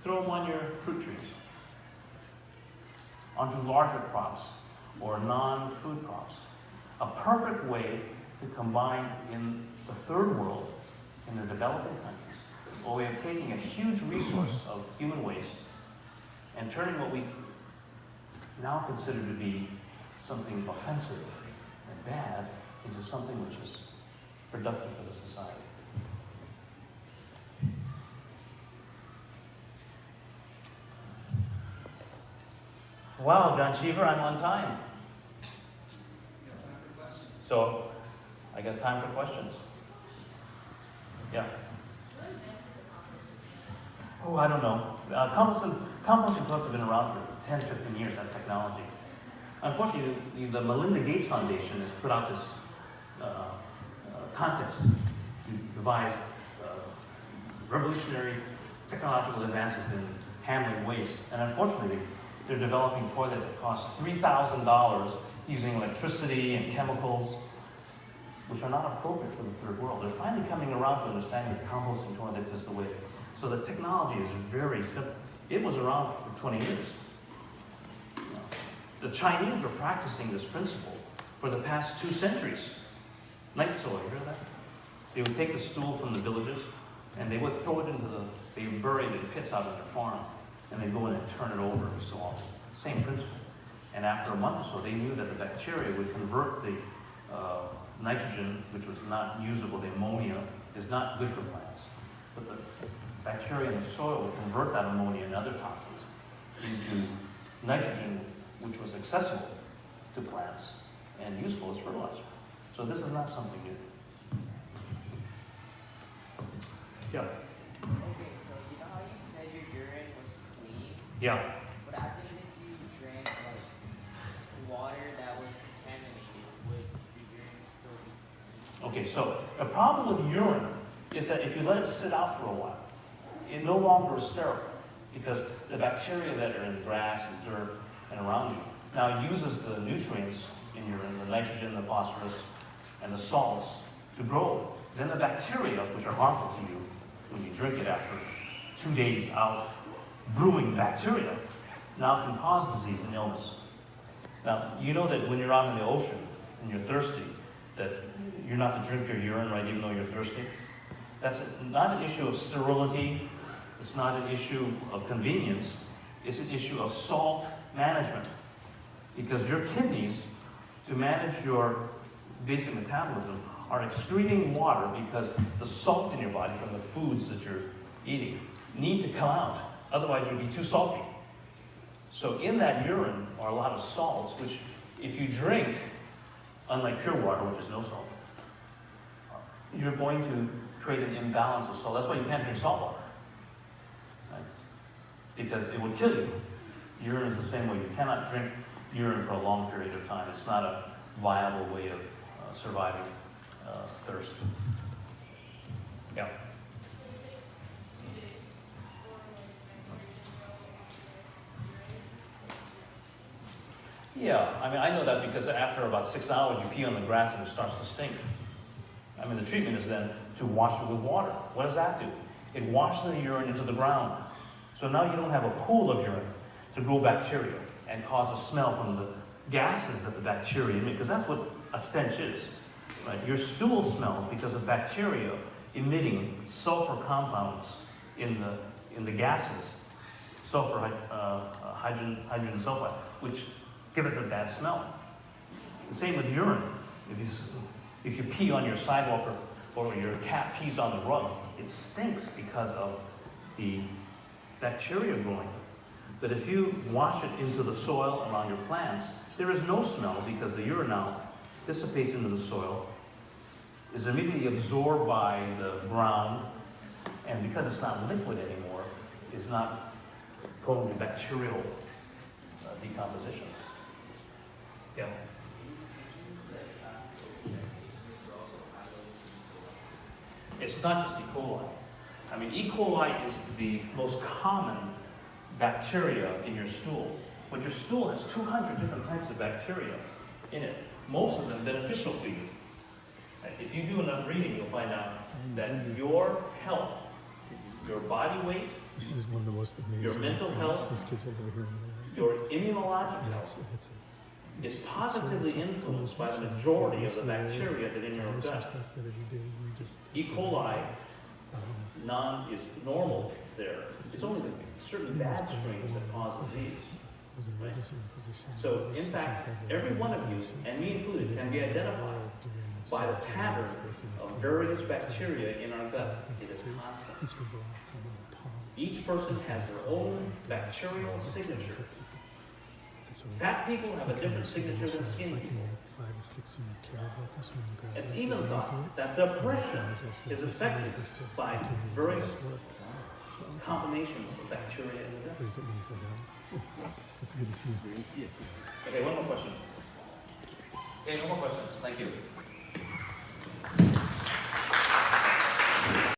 throw them on your fruit trees, onto larger crops or non-food crops. A perfect way to combine in the third world, in the developing countries, a way of taking a huge resource of human waste and turning what we now consider to be something offensive and bad into something which is productive for the society. Wow, John Cheever, I'm on time. So, I got time for questions. Yeah. Oh, I don't know. Composting toilets have been around for 10, 15 years, that technology. Unfortunately, the Melinda Gates Foundation has put out this contest to devise revolutionary technological advances in handling waste. And unfortunately, they're developing toilets that cost $3,000 using electricity and chemicals, which are not appropriate for the third world. They're finally coming around to understanding that composting toilets is the way. So the technology is very simple. It was around for 20 years. The Chinese were practicing this principle for the past 2 centuries. Night soil, you hear that? They would take the stool from the villages and they would throw it into they would bury it in pits out on their farm, and they'd go in and turn it over and so on. Same principle. And after a month or so, they knew that the bacteria would convert the nitrogen, which was not usable, the ammonia, is not good for plants. But the bacteria in the soil would convert that ammonia and other toxins into nitrogen, which was accessible to plants and useful as fertilizer. So this is not something new. Yeah. Okay, so you know how you said your urine was clean? Yeah. What happens if you drank like water that was contaminated? Would your urine still be clean? Okay, so the problem with urine is that if you let it sit out for a while, it no longer is sterile because the bacteria that are in the grass and dirt and around you now uses the nutrients in urine, the nitrogen, the phosphorus, and the salts to grow. Then the bacteria, which are harmful to you when you drink it after 2 days out, brewing bacteria, now can cause disease and illness. Now, you know that when you're out in the ocean and you're thirsty, that you're not to drink your urine, right, even though you're thirsty. That's not an issue of sterility. It's not an issue of convenience. It's an issue of salt management. Because your kidneys, to manage your basic metabolism, are excreting water because the salt in your body from the foods that you're eating need to come out. Otherwise, it would be too salty. So in that urine are a lot of salts, which if you drink, unlike pure water, which is no salt, you're going to create an imbalance of salt. That's why you can't drink salt water, right? Because it would kill you. Urine is the same way. You cannot drink urine for a long period of time. It's not a viable way of surviving thirst. Yeah. Yeah, I mean, I know that because after about 6 hours, you pee on the grass and it starts to stink. I mean, the treatment is then to wash it with water. What does that do? It washes the urine into the ground. So now you don't have a pool of urine to grow bacteria and cause a smell from the gases that the bacteria emit, because that's what a stench is. Right? Your stool smells because of bacteria emitting sulfur compounds in the gases, sulfur hydrogen sulfide, which give it a bad smell. The same with urine. If you pee on your sidewalk or your cat pees on the rug, it stinks because of the bacteria growing. But if you wash it into the soil around your plants, there is no smell because the urine now dissipates into the soil, is immediately absorbed by the ground, and because it's not liquid anymore, is not prone to bacterial decomposition. Yeah. It's not just E. coli. I mean, E. coli is the most common bacteria in your stool. But your stool has 200 different types of bacteria in it, most of them beneficial to you. If you do enough reading, you'll find out that your health, your body weight, the most amazing. Your mental health, These kids will never hear me. your immunologic And health it's is positively influenced by the majority of the bacteria that are in your some gut. stuff that every day we just. E. coli is normal there. It's only the certain bad strains that cause disease. Was an Right. emergency physician. So, in fact, every one of you, and me included, can be identified by the pattern of various bacteria in our gut. It is constant. He spends a lot of time on the pond. Each person has their own bacterial signature. And so Fat people have a different signature than if skinny I can people. make 5 or 6 of you care about this one, grab It's it, even get thought into it, that and depression might as well spend is this summer affected just to by continue various this work. So, combinations of bacteria in the gut. what does it mean for them? It's good to see you. Yes. Okay, one more question. Okay, no more questions. Thank you.